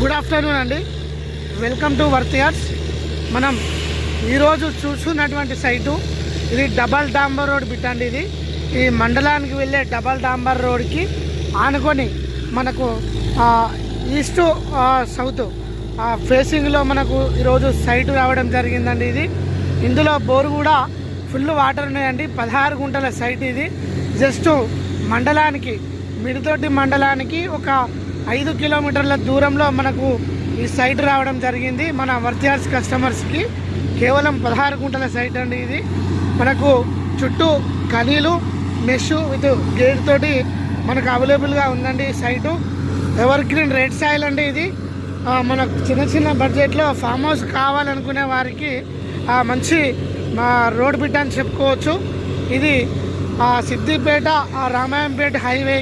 Good afternoon అండి. Welcome to వర్తియార్స్. మనం ఈరోజు చూస్తున్నటువంటి సైటు ఇది డబల్ డాంబర్ రోడ్ బిట్ అండి. ఇది ఈ మండలానికి వెళ్ళే డబల్ డాంబర్ రోడ్కి ఆనుకొని మనకు ఈస్ట్ సౌత్ ఫేసింగ్లో మనకు ఈరోజు సైటు రావడం జరిగిందండి. ఇందులో బోరు కూడా ఫుల్ వాటర్ ఉన్నాయండి. 16 గుంటల సైట్ ఇది. జస్ట్ మండలానికి మిడితోటి మండలానికి ఒక 5 కిలోమీటర్ల దూరంలో మనకు ఈ సైట్ రావడం జరిగింది. మన వర్తియార్స్ కస్టమర్స్కి కేవలం 16 గుంటల సైట్ అండి. ఇది మనకు చుట్టూ కనీలు మెష్ విత్ గేట్ తోటి మనకు అవైలబుల్గా ఉందండి. Site evergreen red soil అండి. ఇది మనకు చిన్న బడ్జెట్లో ఫామ్ హౌస్ కావాలనుకునే వారికి మంచి రోడ్ బిట్ అని చెప్పుకోవచ్చు. ఇది సిద్దిపేట రామాయంపేట హైవే